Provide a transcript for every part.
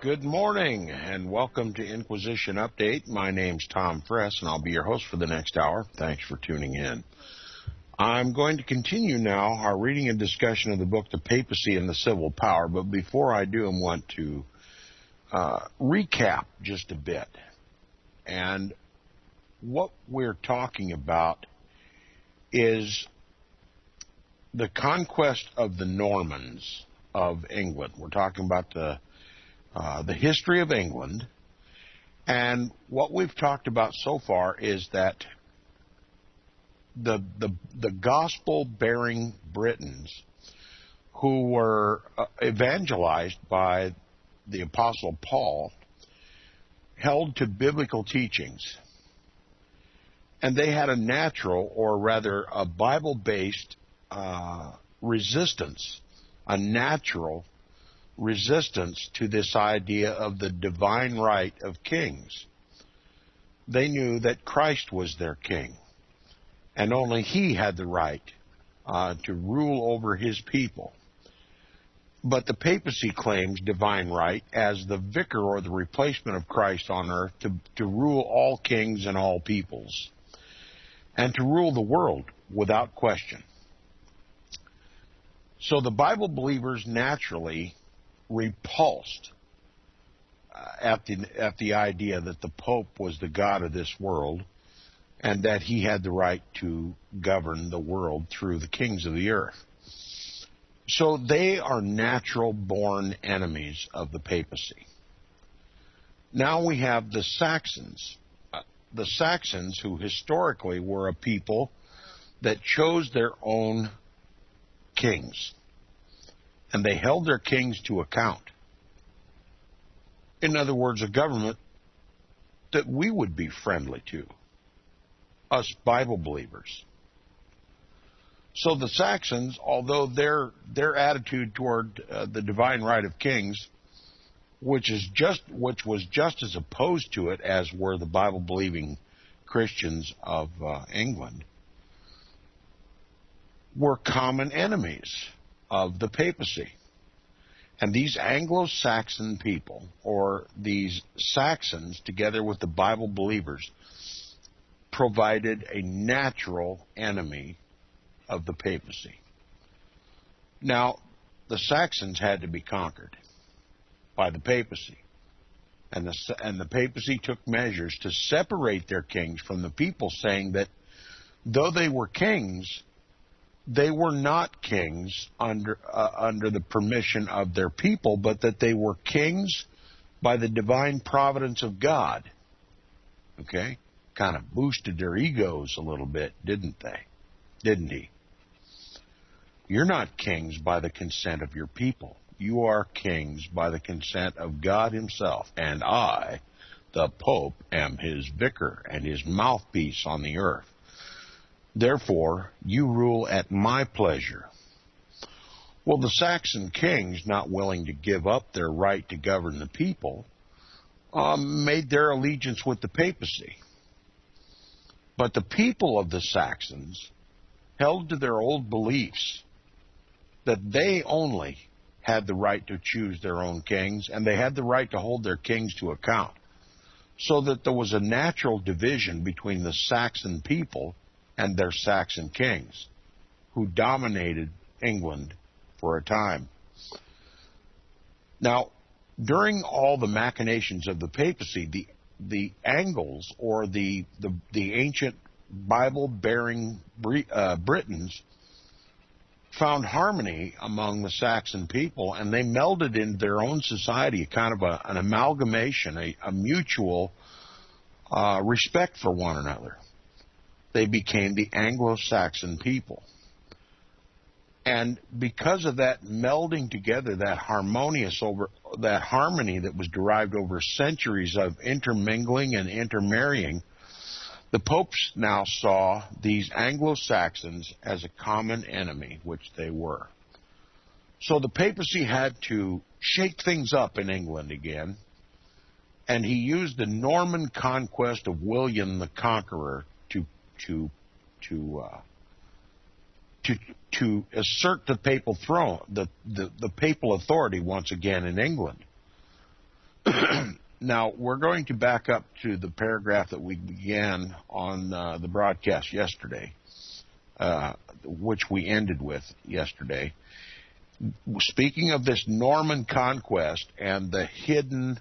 Good morning and welcome to Inquisition Update. My name's Tom Fress and I'll be your host for the next hour. Thanks for tuning in. I'm going to continue now our reading and discussion of the book The Papacy and the Civil Power, but before I do, I want to recap just a bit. And what we're talking about is the conquest of the Normans of England. We're talking about the history of England, and what we've talked about so far is that the gospel-bearing Britons who were evangelized by the Apostle Paul held to biblical teachings, and they had a natural, or rather a Bible-based resistance, a natural resistance to this idea of the divine right of kings. They knew that Christ was their king, and only he had the right to rule over his people. But the papacy claims divine right as the vicar or the replacement of Christ on earth to rule all kings and all peoples, and to rule the world without question. So the Bible believers naturally repulsed at the idea that the Pope was the God of this world and that he had the right to govern the world through the kings of the earth. So they are natural-born enemies of the papacy. Now we have the Saxons. The Saxons, who historically were a people that chose their own kings, and they held their kings to account. In other words, a government that we would be friendly to, us Bible believers. So the Saxons, although their attitude toward the divine right of kings, which was just as opposed to it as were the Bible-believing Christians of England, were common enemies of the papacy. And these Anglo-Saxon people, or these Saxons together with the Bible believers, provided a natural enemy of the papacy. Now, the Saxons had to be conquered by the papacy, and the papacy took measures to separate their kings from the people, saying that though they were kings, they were not kings under the permission of their people, but that they were kings by the divine providence of God. Okay? Kind of boosted their egos a little bit, didn't they? Didn't he? You're not kings by the consent of your people. You are kings by the consent of God himself. And I, the Pope, am his vicar and his mouthpiece on the earth. Therefore, you rule at my pleasure. Well, the Saxon kings, not willing to give up their right to govern the people, made their allegiance with the papacy. But the people of the Saxons held to their old beliefs that they only had the right to choose their own kings, and they had the right to hold their kings to account. So that there was a natural division between the Saxon people and their Saxon kings, who dominated England for a time. Now, during all the machinations of the papacy, the Angles, or the ancient Bible-bearing Britons, found harmony among the Saxon people, and they melded into their own society, kind of an amalgamation, a mutual respect for one another. They became the Anglo-Saxon people. And because of that melding together, that harmony that was derived over centuries of intermingling and intermarrying, the popes now saw these Anglo-Saxons as a common enemy, which they were. So the papacy had to shake things up in England again, and he used the Norman conquest of William the Conqueror to assert the papal throne, the papal authority once again in England. Now, we're going to back up to the paragraph that we began on the broadcast yesterday, which we ended with yesterday. Speaking of this Norman conquest and the hidden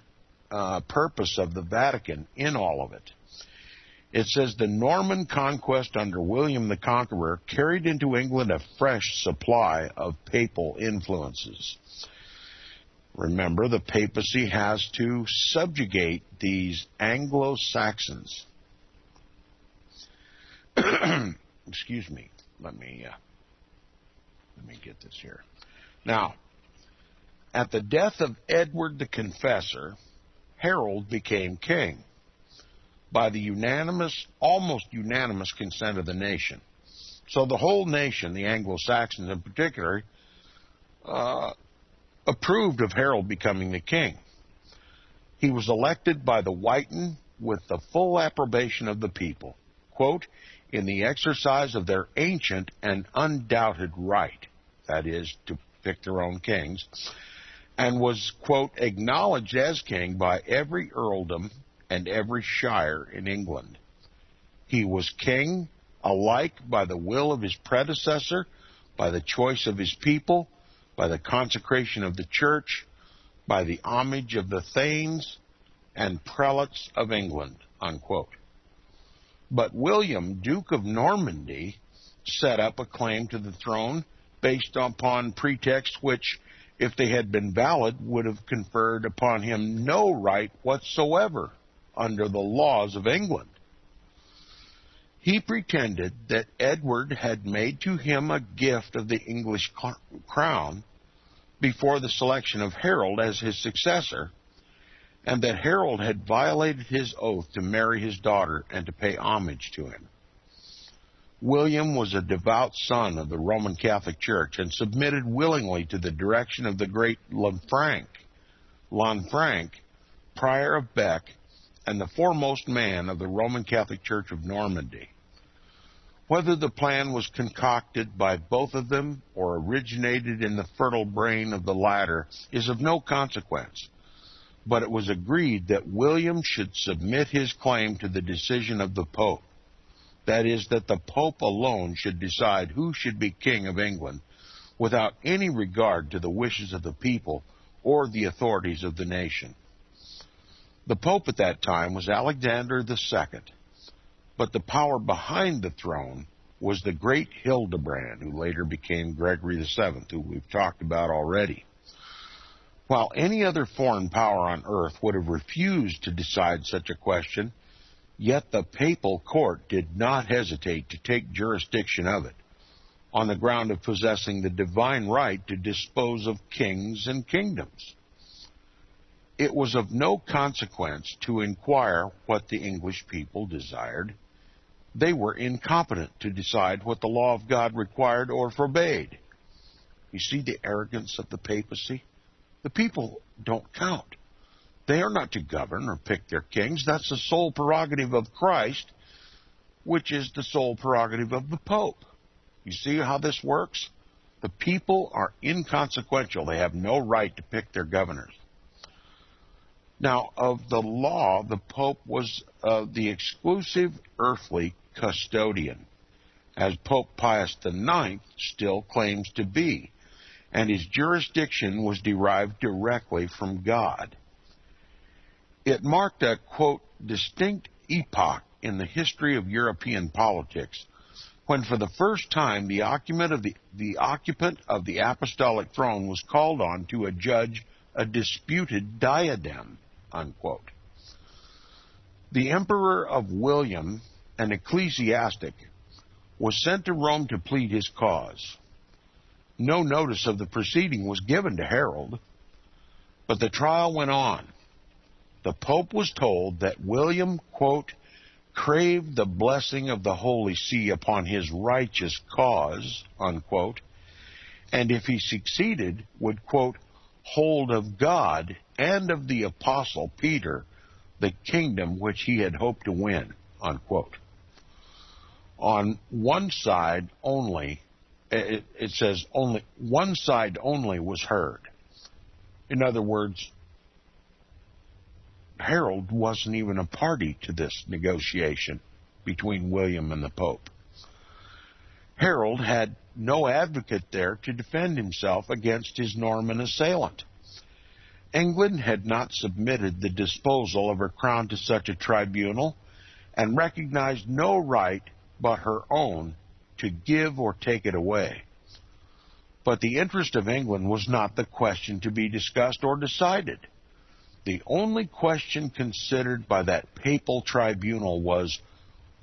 purpose of the Vatican in all of it, it says the Norman conquest under William the Conqueror carried into England a fresh supply of papal influences. Remember, the papacy has to subjugate these Anglo-Saxons. Excuse me. Let me get this here. Now, at the death of Edward the Confessor, Harold became king by the almost unanimous consent of the nation. So the whole nation, the Anglo-Saxons in particular, approved of Harold becoming the king. He was elected by the Witan with the full approbation of the people, quote, in the exercise of their ancient and undoubted right, that is, to pick their own kings, and was, quote, acknowledged as king by every earldom and every shire in England. He was king alike by the will of his predecessor, by the choice of his people, by the consecration of the church, by the homage of the thanes and prelates of England, unquote. But William, Duke of Normandy, set up a claim to the throne based upon pretexts which, if they had been valid, would have conferred upon him no right whatsoever under the laws of England. He pretended that Edward had made to him a gift of the English crown before the selection of Harold as his successor, and that Harold had violated his oath to marry his daughter and to pay homage to him. William was a devout son of the Roman Catholic Church and submitted willingly to the direction of the great Lanfranc, prior of Bec, and the foremost man of the Roman Catholic Church of Normandy. Whether the plan was concocted by both of them or originated in the fertile brain of the latter is of no consequence, but it was agreed that William should submit his claim to the decision of the Pope. That is, that the Pope alone should decide who should be King of England without any regard to the wishes of the people or the authorities of the nation. The Pope at that time was Alexander II, but the power behind the throne was the great Hildebrand, who later became Gregory VII, who we've talked about already. While any other foreign power on earth would have refused to decide such a question, yet the papal court did not hesitate to take jurisdiction of it, on the ground of possessing the divine right to dispose of kings and kingdoms. It was of no consequence to inquire what the English people desired. They were incompetent to decide what the law of God required or forbade. You see the arrogance of the papacy? The people don't count. They are not to govern or pick their kings. That's the sole prerogative of Christ, which is the sole prerogative of the Pope. You see how this works? The people are inconsequential. They have no right to pick their governors. Now, of the law, the Pope was the exclusive earthly custodian, as Pope Pius IX still claims to be, and his jurisdiction was derived directly from God. It marked a, quote, distinct epoch in the history of European politics, when for the first time the occupant of the apostolic throne was called on to adjudge a disputed diadem, unquote. The Emperor of William, an ecclesiastic, was sent to Rome to plead his cause. No notice of the proceeding was given to Harold, but the trial went on. The Pope was told that William, quote, craved the blessing of the Holy See upon his righteous cause, unquote, and if he succeeded, would, quote, hold of God and of the Apostle Peter the kingdom which he had hoped to win, unquote. On one side only, it says only one side only was heard. In other words, Harold wasn't even a party to this negotiation between William and the Pope. Harold had no advocate there to defend himself against his Norman assailant. England had not submitted the disposal of her crown to such a tribunal and recognized no right but her own to give or take it away. But the interest of England was not the question to be discussed or decided. The only question considered by that papal tribunal was,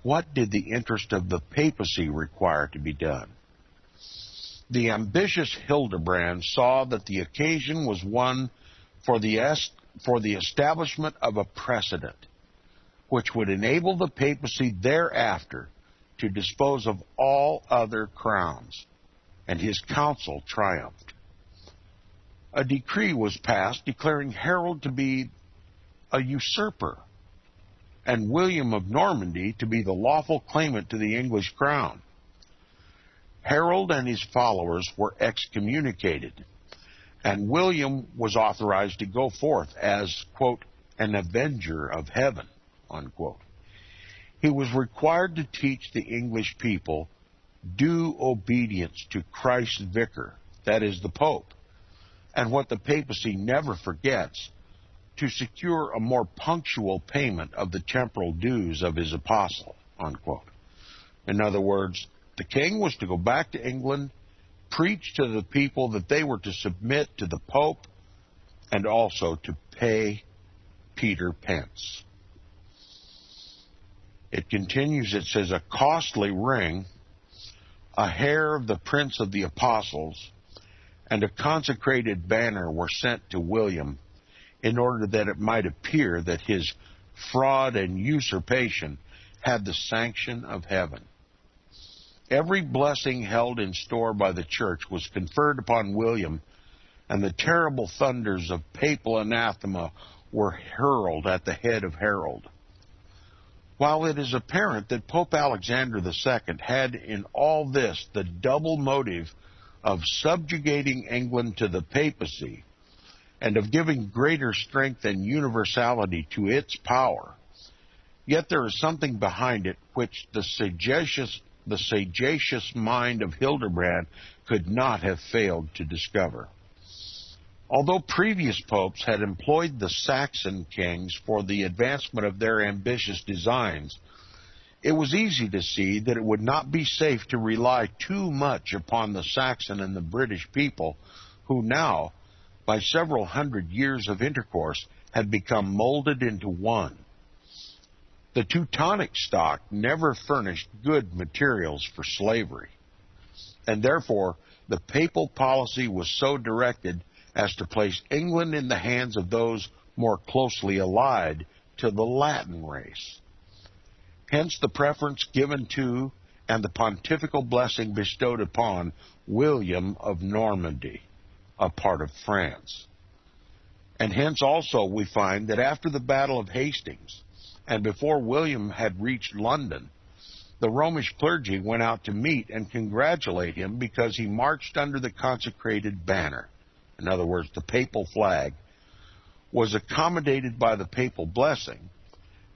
what did the interest of the papacy require to be done? The ambitious Hildebrand saw that the occasion was one for the establishment of a precedent, which would enable the papacy thereafter to dispose of all other crowns, and his counsel triumphed. A decree was passed declaring Harold to be a usurper, and William of Normandy to be the lawful claimant to the English crown. Harold and his followers were excommunicated, and William was authorized to go forth as, quote, an avenger of heaven, unquote. He was required to teach the English people due obedience to Christ's vicar, that is, the Pope, and what the papacy never forgets, to secure a more punctual payment of the temporal dues of his apostle, unquote. In other words, the king was to go back to England, preach to the people that they were to submit to the Pope, and also to pay Peter pence. It continues, it says, a costly ring, a hair of the prince of the apostles, and a consecrated banner were sent to William in order that it might appear that his fraud and usurpation had the sanction of heaven. Every blessing held in store by the church was conferred upon William, and the terrible thunders of papal anathema were hurled at the head of Harold. While it is apparent that Pope Alexander II had in all this the double motive of subjugating England to the papacy and of giving greater strength and universality to its power, yet there is something behind it which the sagacious mind of Hildebrand could not have failed to discover. Although previous popes had employed the Saxon kings for the advancement of their ambitious designs, it was easy to see that it would not be safe to rely too much upon the Saxon and the British people, who now, by several hundred years of intercourse, had become molded into one. The Teutonic stock never furnished good materials for slavery, and therefore the papal policy was so directed as to place England in the hands of those more closely allied to the Latin race. Hence the preference given to and the pontifical blessing bestowed upon William of Normandy, a part of France. And hence also we find that after the Battle of Hastings, and before William had reached London, the Romish clergy went out to meet and congratulate him because he marched under the consecrated banner. In other words, the papal flag was accommodated by the papal blessing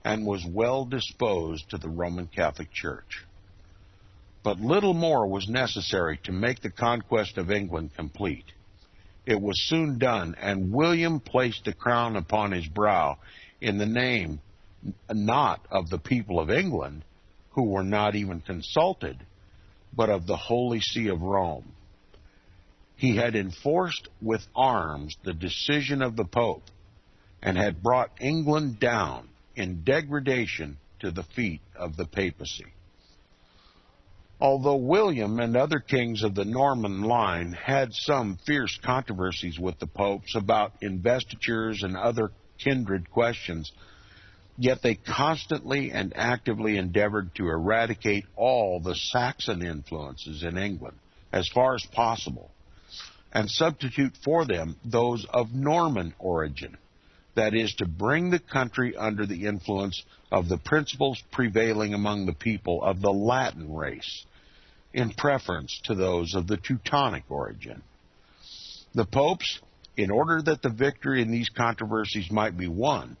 and was well disposed to the Roman Catholic Church. But little more was necessary to make the conquest of England complete. It was soon done, and William placed the crown upon his brow in the name not of the people of England, who were not even consulted, but of the Holy See of Rome. He had enforced with arms the decision of the Pope, and had brought England down in degradation to the feet of the papacy. Although William and other kings of the Norman line had some fierce controversies with the popes about investitures and other kindred questions, yet they constantly and actively endeavored to eradicate all the Saxon influences in England as far as possible, and substitute for them those of Norman origin, that is, to bring the country under the influence of the principles prevailing among the people of the Latin race, in preference to those of the Teutonic origin. The popes, in order that the victory in these controversies might be won,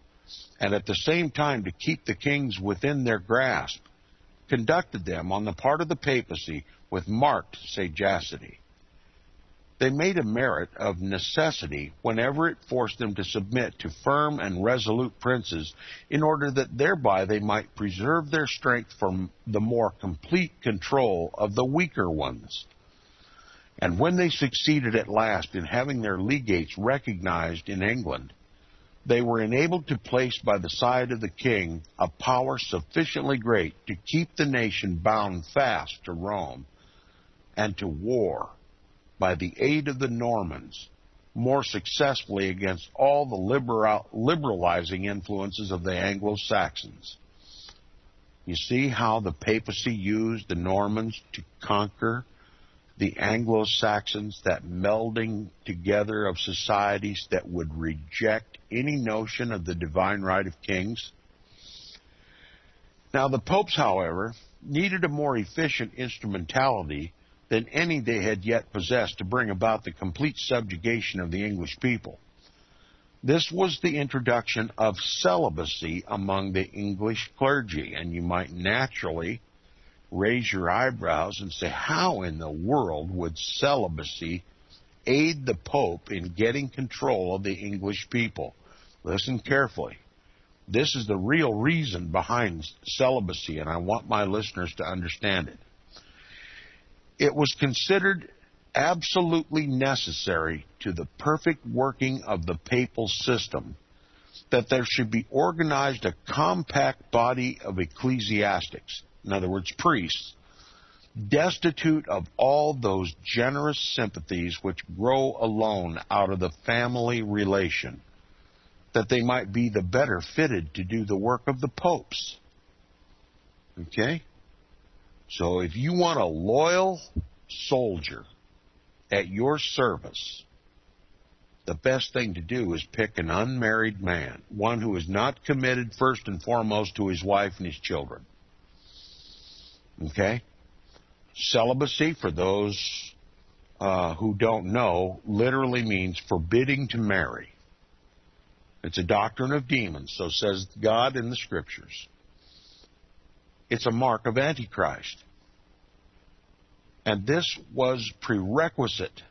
and at the same time to keep the kings within their grasp, conducted them on the part of the papacy with marked sagacity. They made a merit of necessity whenever it forced them to submit to firm and resolute princes, in order that thereby they might preserve their strength from the more complete control of the weaker ones. And when they succeeded at last in having their legates recognized in England, they were enabled to place by the side of the king a power sufficiently great to keep the nation bound fast to Rome and to war, by the aid of the Normans, more successfully against all the liberalizing influences of the Anglo-Saxons. You see how the papacy used the Normans to conquer the Anglo-Saxons, that melding together of societies that would reject any notion of the divine right of kings? Now, the popes, however, needed a more efficient instrumentality than any they had yet possessed to bring about the complete subjugation of the English people. This was the introduction of celibacy among the English clergy, and you might naturally raise your eyebrows and say, how in the world would celibacy aid the Pope in getting control of the English people? Listen carefully. This is the real reason behind celibacy, and I want my listeners to understand it. It was considered absolutely necessary to the perfect working of the papal system that there should be organized a compact body of ecclesiastics, in other words, priests, destitute of all those generous sympathies which grow alone out of the family relation, that they might be the better fitted to do the work of the popes. Okay? So if you want a loyal soldier at your service, the best thing to do is pick an unmarried man, one who is not committed first and foremost to his wife and his children. Okay? Celibacy, for those who don't know, literally means forbidding to marry. It's a doctrine of demons, so says God in the Scriptures. It's a mark of Antichrist. And this was prerequisite.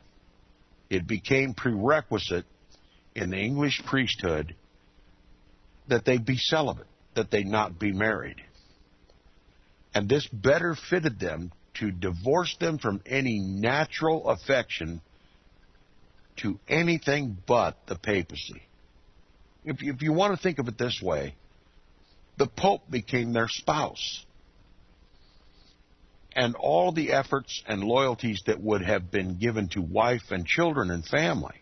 It became prerequisite in the English priesthood that they be celibate, that they not be married. And this better fitted them to divorce them from any natural affection to anything but the papacy. If you want to think of it this way, the Pope became their spouse. And all the efforts and loyalties that would have been given to wife and children and family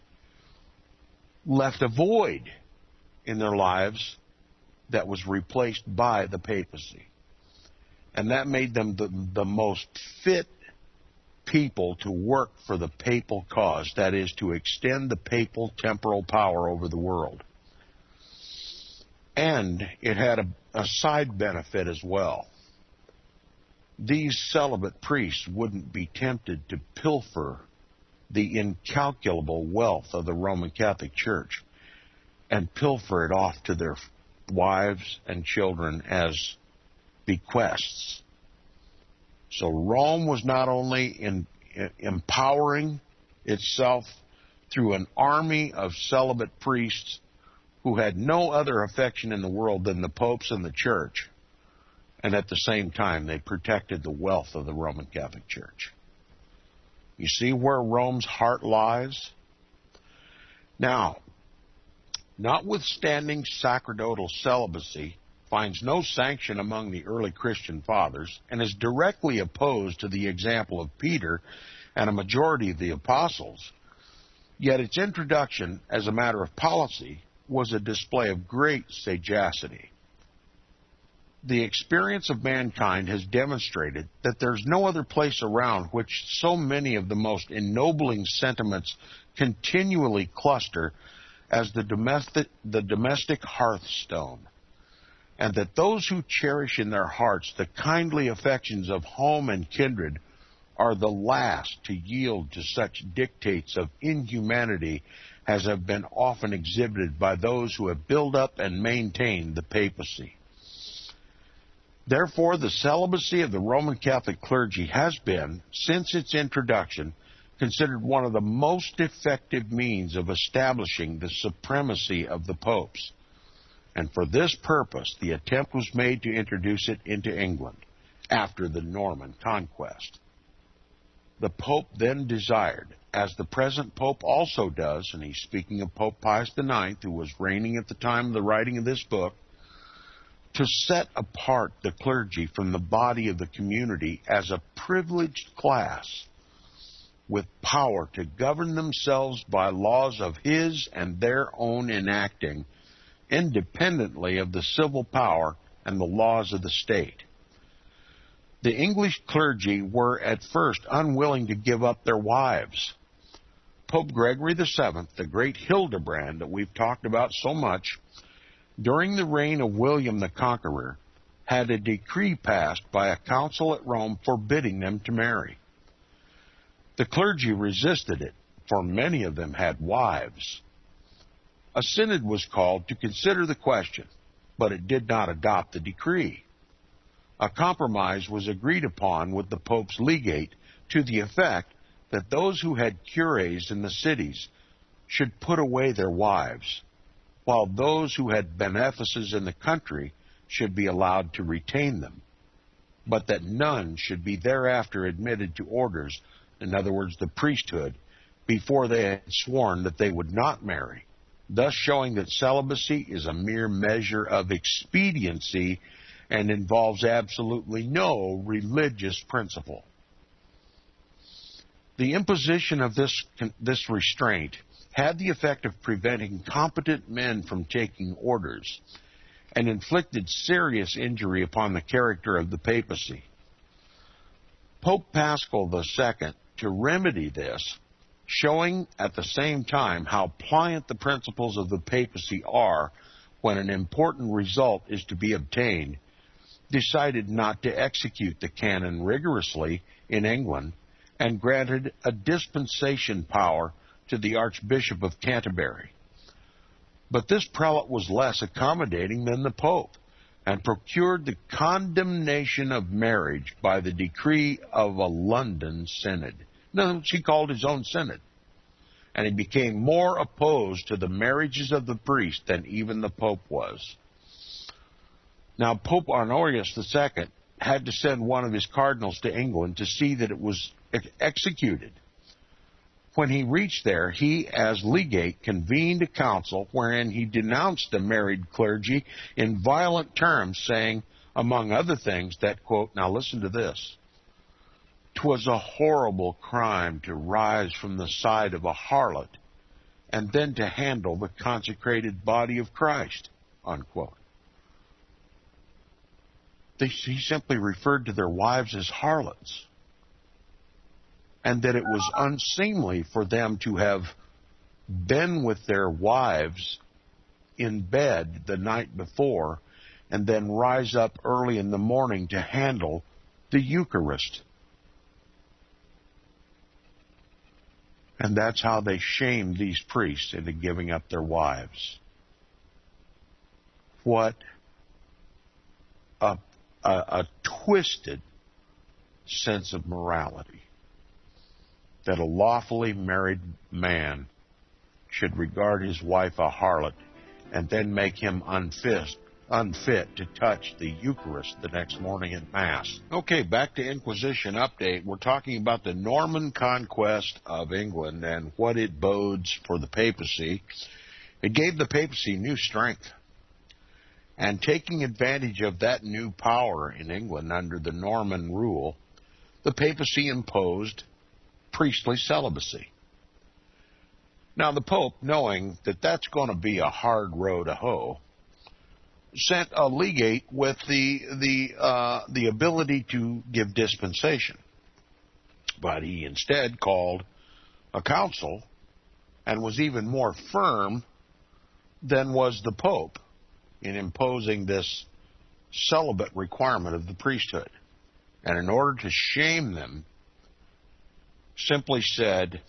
left a void in their lives that was replaced by the papacy. And that made them the most fit people to work for the papal cause, that is, to extend the papal temporal power over the world. And it had a side benefit as well. These celibate priests wouldn't be tempted to pilfer the incalculable wealth of the Roman Catholic Church and pilfer it off to their wives and children as bequests. So Rome was not only empowering itself through an army of celibate priests who had no other affection in the world than the popes and the church, and at the same time they protected the wealth of the Roman Catholic Church. You see where Rome's heart lies? Now, notwithstanding sacerdotal celibacy finds no sanction among the early Christian fathers and is directly opposed to the example of Peter and a majority of the apostles, yet its introduction as a matter of policy was a display of great sagacity. The experience of mankind has demonstrated that there's no other place around which so many of the most ennobling sentiments continually cluster as the domestic hearthstone, and that those who cherish in their hearts the kindly affections of home and kindred are the last to yield to such dictates of inhumanity as have been often exhibited by those who have built up and maintained the papacy. Therefore, the celibacy of the Roman Catholic clergy has been, since its introduction, considered one of the most effective means of establishing the supremacy of the popes. And for this purpose, the attempt was made to introduce it into England after the Norman conquest. The Pope then desired, as the present Pope also does, and he's speaking of Pope Pius IX, who was reigning at the time of the writing of this book, to set apart the clergy from the body of the community as a privileged class with power to govern themselves by laws of his and their own enacting, independently of the civil power and the laws of the state. The English clergy were at first unwilling to give up their wives. Pope Gregory VII, the great Hildebrand that we've talked about so much, during the reign of William the Conqueror, had a decree passed by a council at Rome forbidding them to marry. The clergy resisted it, for many of them had wives. A synod was called to consider the question, but it did not adopt the decree. A compromise was agreed upon with the Pope's legate to the effect that those who had cures in the cities should put away their wives, while those who had benefices in the country should be allowed to retain them, but that none should be thereafter admitted to orders, in other words, the priesthood, before they had sworn that they would not marry, thus showing that celibacy is a mere measure of expediency and involves absolutely no religious principle. The imposition of this restraint had the effect of preventing competent men from taking orders and inflicted serious injury upon the character of the papacy. Pope Paschal II, to remedy this, showing at the same time how pliant the principles of the papacy are when an important result is to be obtained, decided not to execute the canon rigorously in England and granted a dispensation power to the Archbishop of Canterbury. But this prelate was less accommodating than the Pope, and procured the condemnation of marriage by the decree of a London synod. No, he called his own synod. And he became more opposed to the marriages of the priest than even the Pope was. Now, Pope Honorius II had to send one of his cardinals to England to see that it was executed. When he reached there, he, as legate, convened a council wherein he denounced the married clergy in violent terms, saying, among other things, that, quote, now listen to this, "'Twas a horrible crime to rise from the side of a harlot and then to handle the consecrated body of Christ," unquote. He simply referred to their wives as harlots, and that it was unseemly for them to have been with their wives in bed the night before and then rise up early in the morning to handle the Eucharist. And that's how they shamed these priests into giving up their wives. What a twisted sense of morality, that a lawfully married man should regard his wife a harlot and then make him unfit to touch the Eucharist the next morning at Mass. Okay, back to Inquisition update. We're talking about the Norman conquest of England and what it bodes for the papacy. It gave the papacy new strength. And taking advantage of that new power in England under the Norman rule, the papacy imposed priestly celibacy. Now, the Pope, knowing that that's going to be a hard row to hoe, sent a legate with the ability to give dispensation. But he instead called a council and was even more firm than was the Pope in imposing this celibate requirement of the priesthood. And in order to shame them, simply said,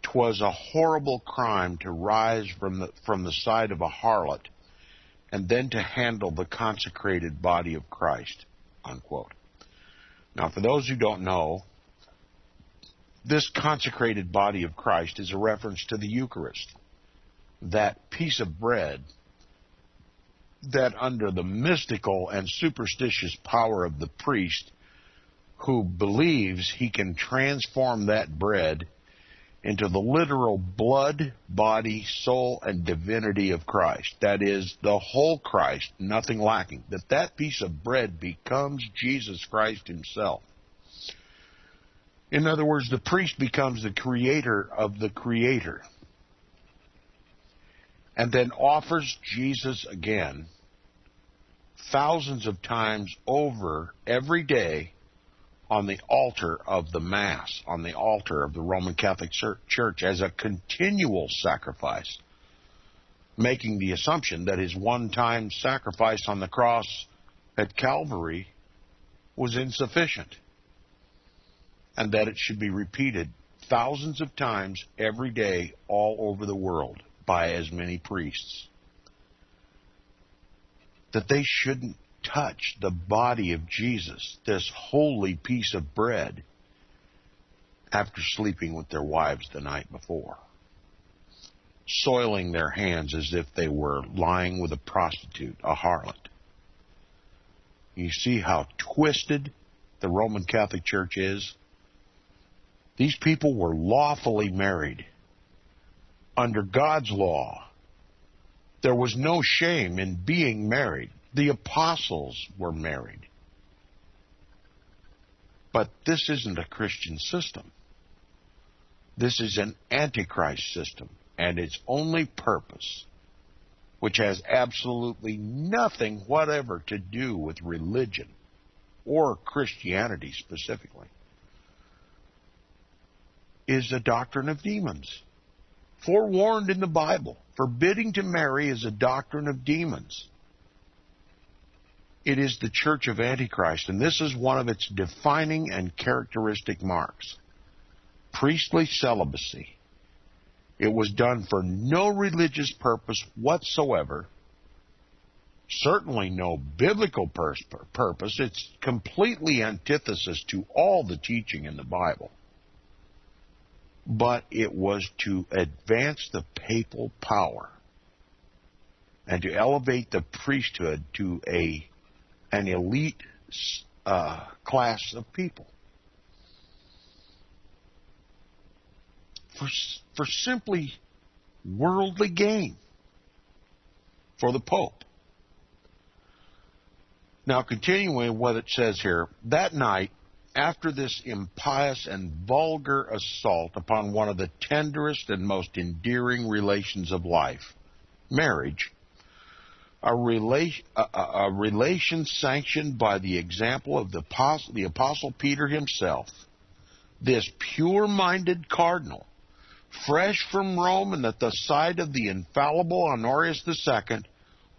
'twas a horrible crime to rise from the side of a harlot and then to handle the consecrated body of Christ, unquote. Now, for those who don't know, this consecrated body of Christ is a reference to the Eucharist, that piece of bread that under the mystical and superstitious power of the priest who believes he can transform that bread into the literal blood, body, soul, and divinity of Christ. That is, the whole Christ, nothing lacking. That piece of bread becomes Jesus Christ himself. In other words, the priest becomes the creator of the Creator, and then offers Jesus again thousands of times over every day on the altar of the Mass, on the altar of the Roman Catholic Church as a continual sacrifice, making the assumption that his one-time sacrifice on the cross at Calvary was insufficient, and that it should be repeated thousands of times every day all over the world by as many priests. That they shouldn't touch the body of Jesus, this holy piece of bread, after sleeping with their wives the night before, soiling their hands as if they were lying with a prostitute, a harlot. You see how twisted the Roman Catholic Church is? These people were lawfully married under God's law. There was no shame in being married. The apostles were married. But this isn't a Christian system. This is an Antichrist system, and its only purpose, which has absolutely nothing whatever to do with religion or Christianity specifically, is a doctrine of demons. Forewarned in the Bible, forbidding to marry is a doctrine of demons. It is the Church of Antichrist, and this is one of its defining and characteristic marks. Priestly celibacy. It was done for no religious purpose whatsoever, certainly no biblical purpose. It's completely antithesis to all the teaching in the Bible. But it was to advance the papal power and to elevate the priesthood to an elite class of people. For simply worldly gain for the Pope. Now, continuing what it says here, that night, after this impious and vulgar assault upon one of the tenderest and most endearing relations of life, marriage, a relation sanctioned by the example of the Apostle Peter himself, this pure-minded cardinal, fresh from Rome and at the side of the infallible Honorius II,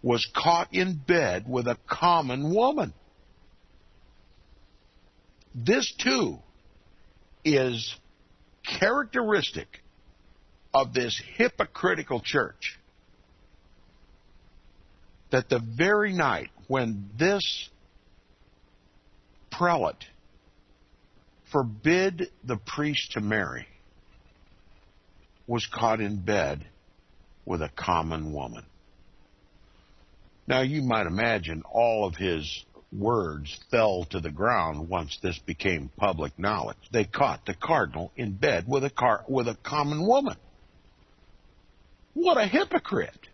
was caught in bed with a common woman. This, too, is characteristic of this hypocritical church. That the very night when this prelate forbid the priest to marry, was caught in bed with a common woman. Now, you might imagine all of his words fell to the ground once this became public knowledge. They caught the cardinal in bed with a common woman. What a hypocrite!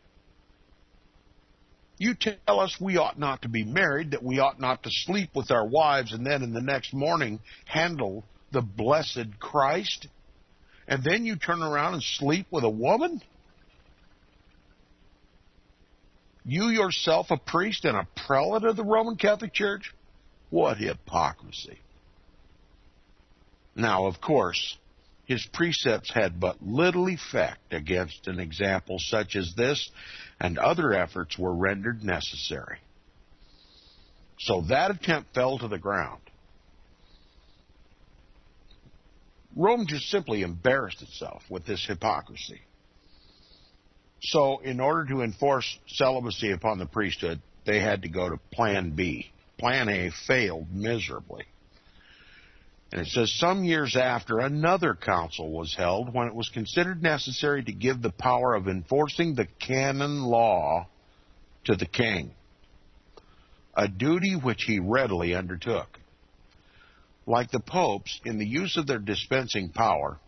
You tell us we ought not to be married, that we ought not to sleep with our wives, and then in the next morning handle the blessed Christ, and then you turn around and sleep with a woman? You yourself a priest and a prelate of the Roman Catholic Church? What hypocrisy. Now, of course, his precepts had but little effect against an example such as this, and other efforts were rendered necessary. So that attempt fell to the ground. Rome just simply embarrassed itself with this hypocrisy. So in order to enforce celibacy upon the priesthood, they had to go to Plan B. Plan A failed miserably. And it says, some years after, another council was held when it was considered necessary to give the power of enforcing the canon law to the king, a duty which he readily undertook. Like the popes, in the use of their dispensing power,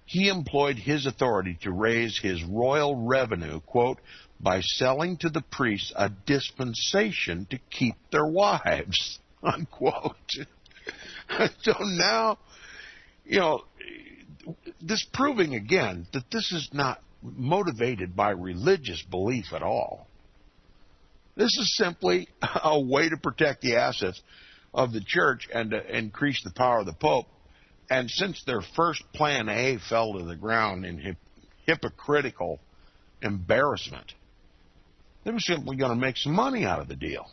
he employed his authority to raise his royal revenue, quote, by selling to the priests a dispensation to keep their wives, unquote. So now, this proving again that this is not motivated by religious belief at all. This is simply a way to protect the assets of the church and to increase the power of the Pope. And since their first Plan A fell to the ground in hypocritical embarrassment, they were simply going to make some money out of the deal.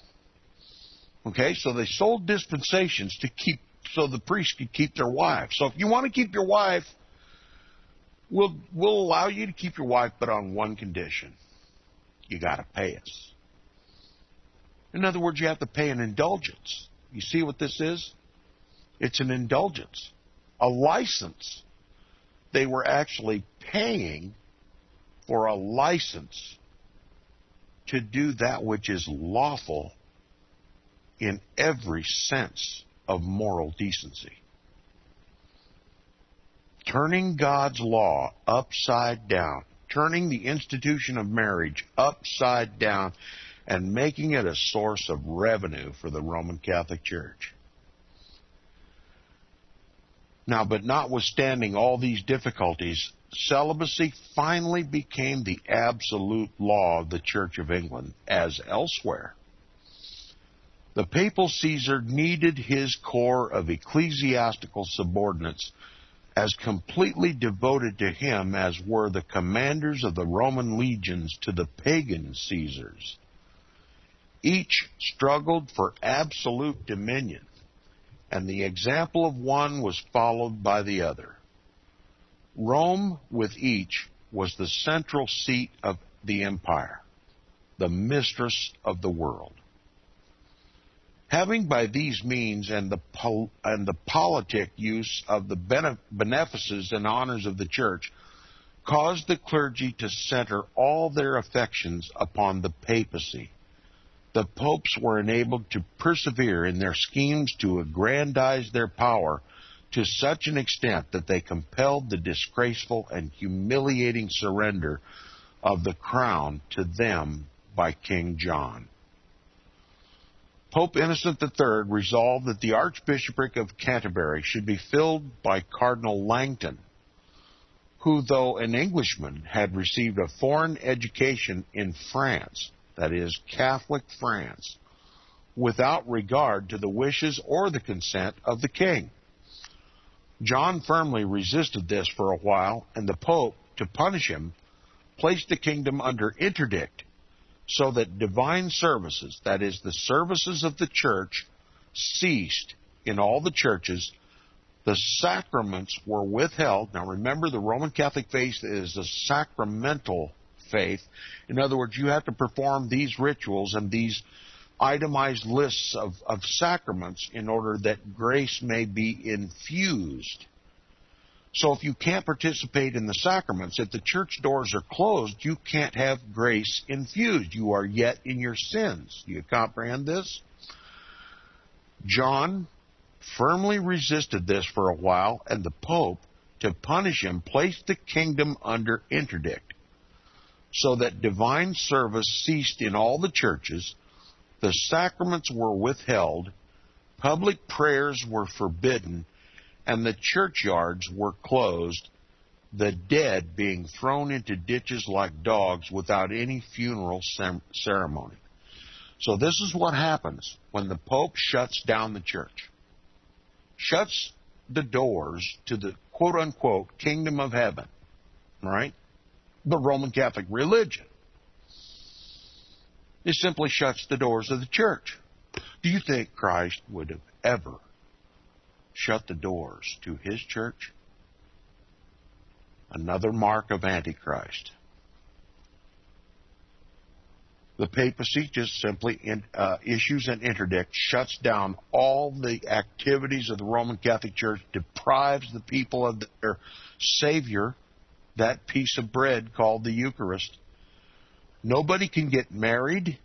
Okay, so they sold dispensations so the priests could keep their wives. So if you want to keep your wife, we'll allow you to keep your wife, but on one condition. You got to pay us. In other words, you have to pay an indulgence. You see what this is? It's an indulgence, a license. They were actually paying for a license to do that which is lawful in every sense of moral decency. Turning God's law upside down, turning the institution of marriage upside down, and making it a source of revenue for the Roman Catholic Church. Now, but notwithstanding all these difficulties, celibacy finally became the absolute law of the Church of England, as elsewhere. The papal Caesar needed his corps of ecclesiastical subordinates as completely devoted to him as were the commanders of the Roman legions to the pagan Caesars. Each struggled for absolute dominion, and the example of one was followed by the other. Rome, with each, was the central seat of the empire, the mistress of the world. Having by these means and the politic use of the benefices and honors of the church, caused the clergy to center all their affections upon the papacy. The popes were enabled to persevere in their schemes to aggrandize their power to such an extent that they compelled the disgraceful and humiliating surrender of the crown to them by King John. Pope Innocent III resolved that the Archbishopric of Canterbury should be filled by Cardinal Langton, who, though an Englishman, had received a foreign education in France, that is, Catholic France, without regard to the wishes or the consent of the king. John firmly resisted this for a while, and the Pope, to punish him, placed the kingdom under interdict, so that divine services, that is, the services of the church, ceased in all the churches. The sacraments were withheld. Now remember, the Roman Catholic faith is a sacramental faith. In other words, you have to perform these rituals and these itemized lists of sacraments in order that grace may be infused. So if you can't participate in the sacraments, if the church doors are closed, you can't have grace infused. You are yet in your sins. Do you comprehend this? John firmly resisted this for a while, and the Pope, to punish him, placed the kingdom under interdict, so that divine service ceased in all the churches, the sacraments were withheld, public prayers were forbidden, and the churchyards were closed, the dead being thrown into ditches like dogs without any funeral ceremony. So this is what happens when the Pope shuts down the church. Shuts the doors to the quote-unquote kingdom of heaven, right? The Roman Catholic religion. It simply shuts the doors of the church. Do you think Christ would have ever shut the doors to his church? Another mark of Antichrist. The papacy just simply issues an interdict, shuts down all the activities of the Roman Catholic Church, deprives the people of their Savior, that piece of bread called the Eucharist. Nobody can get married.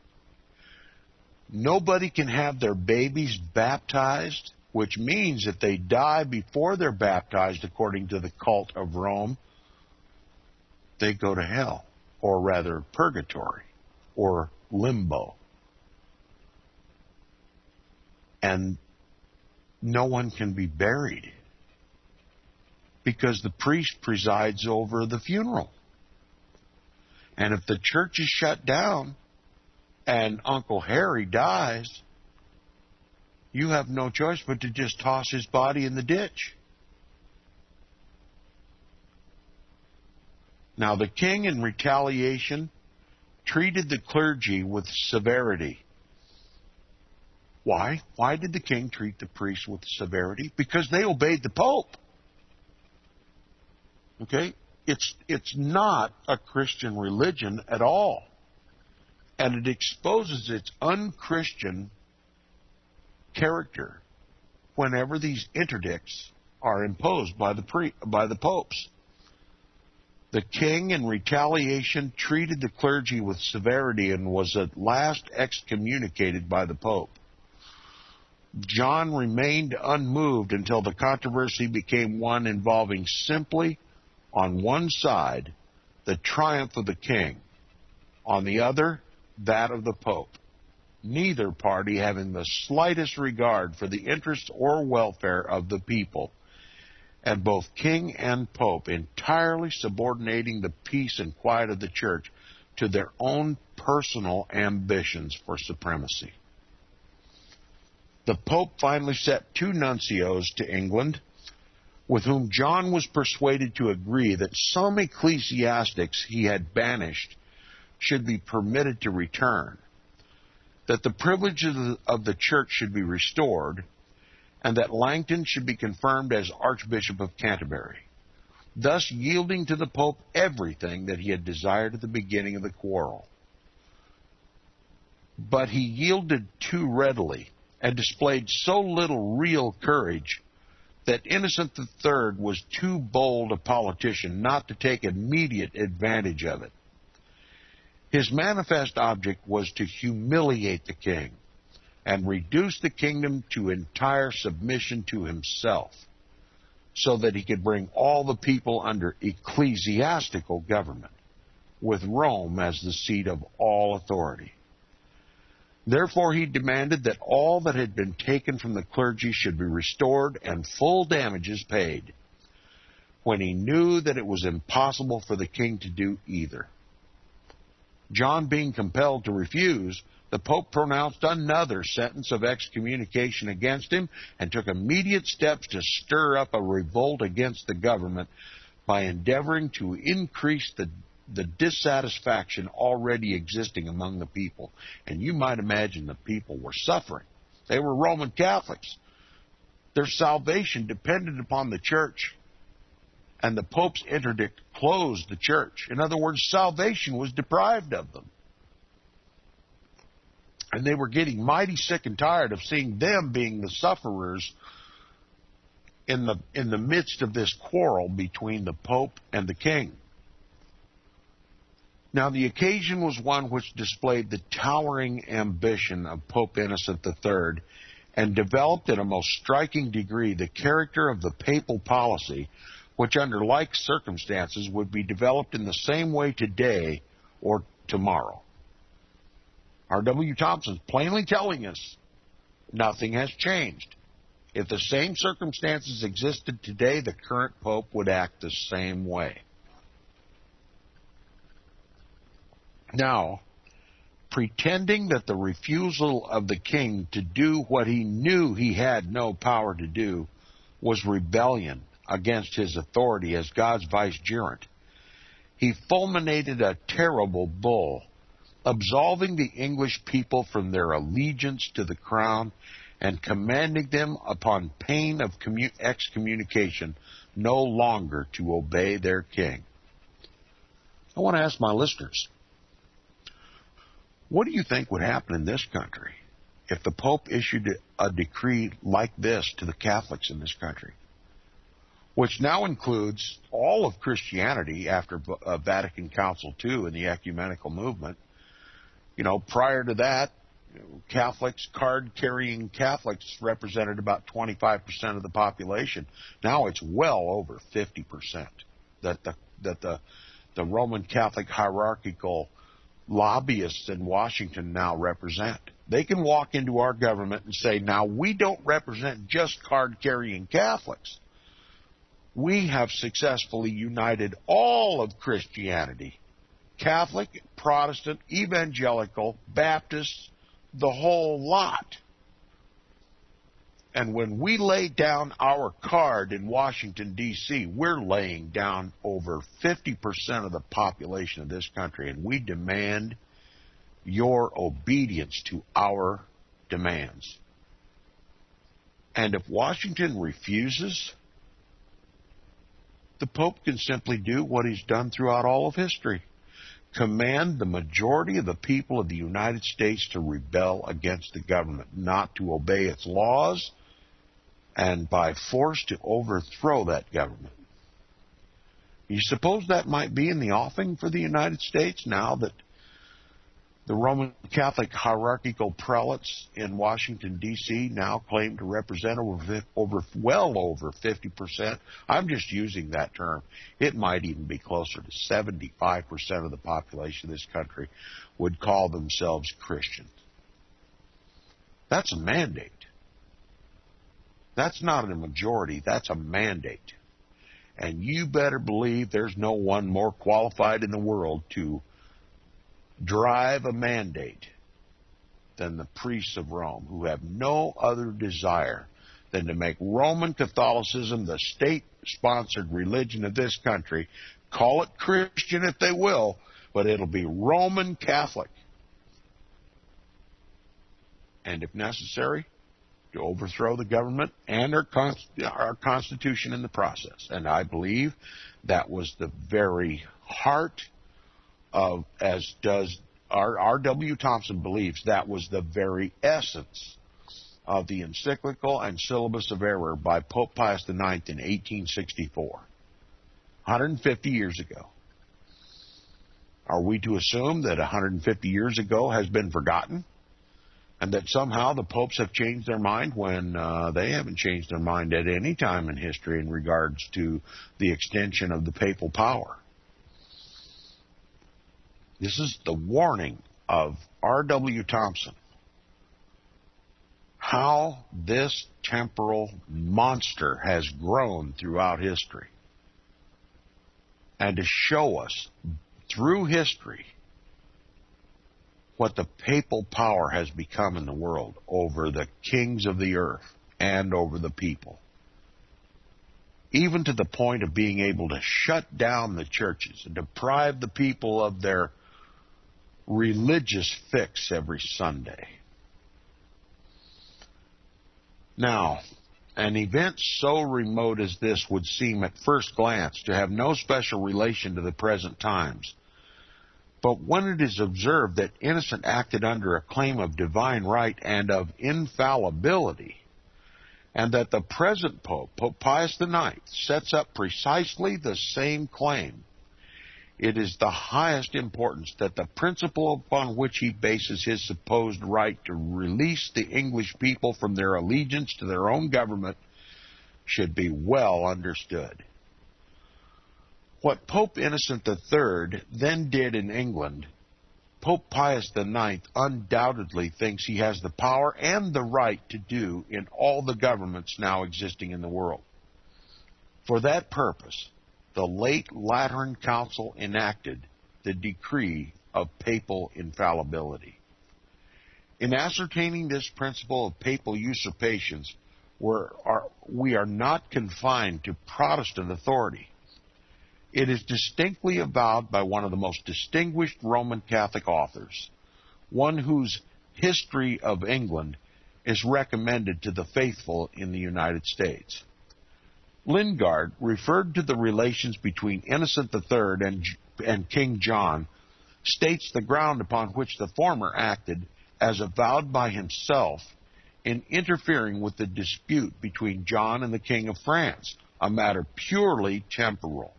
Nobody can have their babies baptized, which means if they die before they're baptized, according to the cult of Rome, they go to hell, or rather purgatory, or limbo. And no one can be buried because the priest presides over the funeral. And if the church is shut down and Uncle Harry dies, you have no choice but to just toss his body in the ditch. Now, the king, in retaliation, treated the clergy with severity. Why? Why did the king treat the priests with severity? Because they obeyed the Pope. Okay? It's not a Christian religion at all. And it exposes its unchristian character whenever these interdicts are imposed by the popes. The king, in retaliation, treated the clergy with severity and was at last excommunicated by the Pope. John remained unmoved until the controversy became one involving simply, on one side, the triumph of the king, on the other, that of the Pope, neither party having the slightest regard for the interests or welfare of the people, and both king and pope entirely subordinating the peace and quiet of the church to their own personal ambitions for supremacy. The Pope finally set 2 nuncios to England, with whom John was persuaded to agree that some ecclesiastics he had banished should be permitted to return, that the privileges of the church should be restored, and that Langton should be confirmed as Archbishop of Canterbury, thus yielding to the Pope everything that he had desired at the beginning of the quarrel. But he yielded too readily and displayed so little real courage that Innocent III was too bold a politician not to take immediate advantage of it. His manifest object was to humiliate the king and reduce the kingdom to entire submission to himself, so that he could bring all the people under ecclesiastical government, with Rome as the seat of all authority. Therefore, he demanded that all that had been taken from the clergy should be restored and full damages paid, when he knew that it was impossible for the king to do either. John being compelled to refuse, the Pope pronounced another sentence of excommunication against him and took immediate steps to stir up a revolt against the government by endeavoring to increase the dissatisfaction already existing among the people. And you might imagine the people were suffering. They were Roman Catholics. Their salvation depended upon the church. And the Pope's interdict closed the church. In other words, salvation was deprived of them. And they were getting mighty sick and tired of seeing them being the sufferers in the midst of this quarrel between the Pope and the king. Now, the occasion was one which displayed the towering ambition of Pope Innocent III and developed in a most striking degree the character of the papal policy, which under like circumstances would be developed in the same way today or tomorrow. R.W. Thompson's plainly telling us nothing has changed. If the same circumstances existed today, the current pope would act the same way. Now, pretending that the refusal of the king to do what he knew he had no power to do was rebellion against his authority as God's vicegerent, he fulminated a terrible bull, absolving the English people from their allegiance to the crown and commanding them upon pain of excommunication no longer to obey their king. I want to ask my listeners, what do you think would happen in this country if the Pope issued a decree like this to the Catholics in this country, which now includes all of Christianity after Vatican Council II and the ecumenical movement? You know, prior to that, Catholics, card-carrying Catholics represented about 25% of the population. Now it's well over 50% that the Roman Catholic hierarchical lobbyists in Washington now represent. They can walk into our government and say, now, we don't represent just card-carrying Catholics. We have successfully united all of Christianity, Catholic, Protestant, Evangelical, Baptist, the whole lot. And when we lay down our card in Washington, D.C., we're laying down over 50% of the population of this country, and we demand your obedience to our demands. And if Washington refuses, the Pope can simply do what he's done throughout all of history: command the majority of the people of the United States to rebel against the government, not to obey its laws, and by force to overthrow that government. You suppose that might be in the offing for the United States now that the Roman Catholic hierarchical prelates in Washington, D.C. now claim to represent well over 50%. I'm just using that term. It might even be closer to 75% of the population of this country would call themselves Christians. That's a mandate. That's not a majority. That's a mandate. And you better believe there's no one more qualified in the world to drive a mandate than the priests of Rome, who have no other desire than to make Roman Catholicism the state-sponsored religion of this country. Call it Christian if they will, but it'll be Roman Catholic. And if necessary, to overthrow the government and our Constitution in the process. And I believe that was the very heart of, as does R.W. Thompson believes, that was the very essence of the encyclical and syllabus of error by Pope Pius IX in 1864, 150 years ago. Are we to assume that 150 years ago has been forgotten, and that somehow the popes have changed their mind when they haven't changed their mind at any time in history in regards to the extension of the papal power? This is the warning of R.W. Thompson. How this temporal monster has grown throughout history. And to show us through history what the papal power has become in the world over the kings of the earth and over the people. Even to the point of being able to shut down the churches and deprive the people of their religious fix every Sunday. Now, an event so remote as this would seem at first glance to have no special relation to the present times. But when it is observed that Innocent acted under a claim of divine right and of infallibility, and that the present Pope, Pope Pius IX, sets up precisely the same claim, it is the highest importance that the principle upon which he bases his supposed right to release the English people from their allegiance to their own government should be well understood. What Pope Innocent III then did in England, Pope Pius IX undoubtedly thinks he has the power and the right to do in all the governments now existing in the world. For that purpose, the late Lateran Council enacted the decree of papal infallibility. In ascertaining this principle of papal usurpations, we are not confined to Protestant authority. It is distinctly avowed by one of the most distinguished Roman Catholic authors, one whose history of England is recommended to the faithful in the United States. Lingard referred to the relations between Innocent III and King John, states the ground upon which the former acted as avowed by himself in interfering with the dispute between John and the King of France, a matter purely temporal.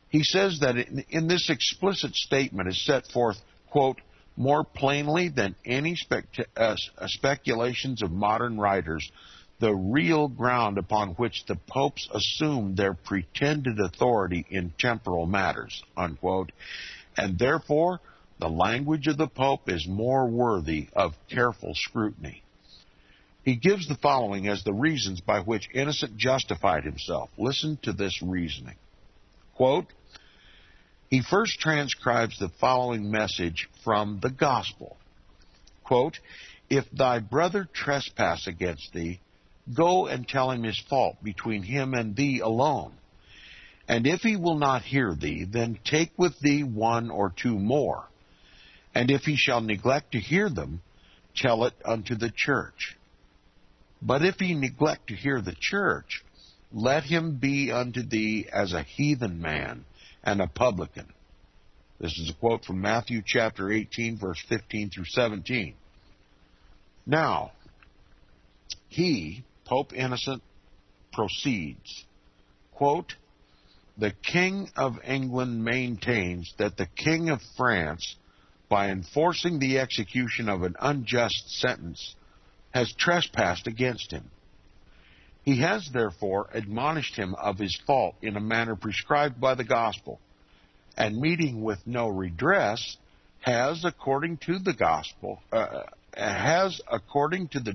He says that in this explicit statement is set forth, quote, more plainly than any speculations of modern writers, the real ground upon which the popes assumed their pretended authority in temporal matters, unquote, and therefore the language of the pope is more worthy of careful scrutiny. He gives the following as the reasons by which Innocent justified himself. Listen to this reasoning. Quote, he first transcribes the following message from the gospel. Quote, if thy brother trespass against thee, go and tell him his fault between him and thee alone. And if he will not hear thee, then take with thee one or two more. And if he shall neglect to hear them, tell it unto the church. But if he neglect to hear the church, let him be unto thee as a heathen man and a publican. This is a quote from Matthew chapter 18, verse 15 through 17. Now, he, Pope Innocent, proceeds, quote, the King of England maintains that the King of France, by enforcing the execution of an unjust sentence, has trespassed against him. He has therefore admonished him of his fault in a manner prescribed by the gospel, and meeting with no redress, has, according to the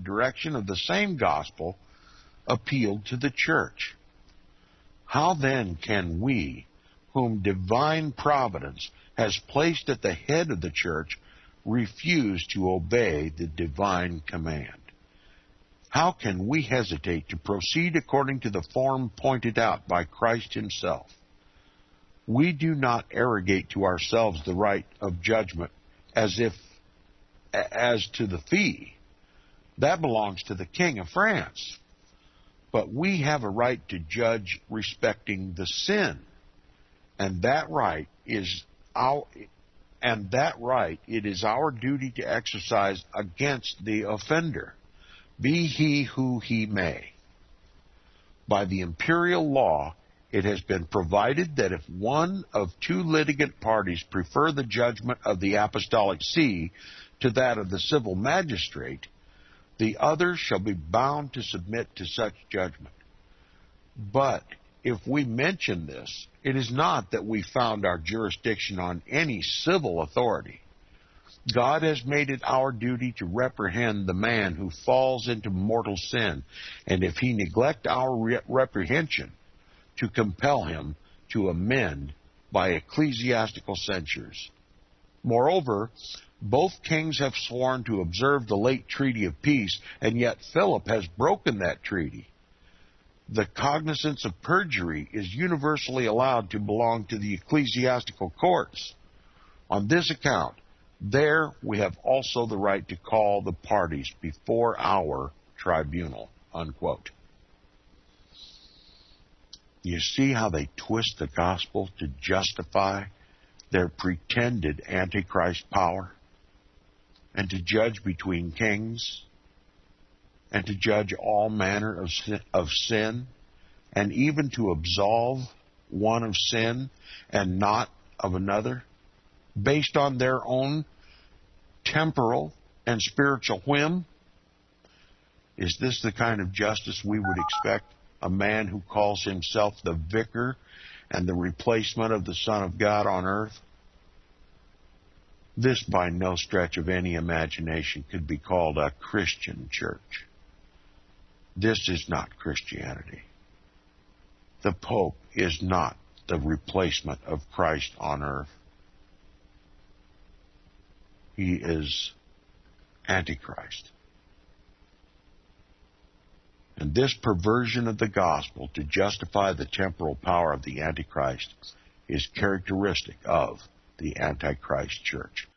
direction of the same gospel, appealed to the church. How then can we, whom divine providence has placed at the head of the church, refuse to obey the divine command? How can we hesitate to proceed according to the form pointed out by Christ himself? We do not arrogate to ourselves the right of judgment as to the fee. That belongs to the King of France. But we have a right to judge respecting the sin, and that right it is our duty to exercise against the offender, be he who he may. By the imperial law, it has been provided that if one of two litigant parties prefer the judgment of the apostolic see to that of the civil magistrate, the other shall be bound to submit to such judgment. But if we mention this, it is not that we found our jurisdiction on any civil authority. God has made it our duty to reprehend the man who falls into mortal sin, and if he neglect our reprehension, to compel him to amend by ecclesiastical censures. Moreover, both kings have sworn to observe the late treaty of peace, and yet Philip has broken that treaty. The cognizance of perjury is universally allowed to belong to the ecclesiastical courts. On this account, there we have also the right to call the parties before our tribunal, unquote. You see how they twist the gospel to justify their pretended Antichrist power, and to judge between kings, and to judge all manner of sin, and even to absolve one of sin and not of another, based on their own temporal and spiritual whim? Is this the kind of justice we would expect a man who calls himself the vicar and the replacement of the Son of God on earth? This, by no stretch of any imagination, could be called a Christian church. This is not Christianity. The Pope is not the replacement of Christ on earth. He is Antichrist. And this perversion of the gospel to justify the temporal power of the Antichrist is characteristic of the Antichrist church.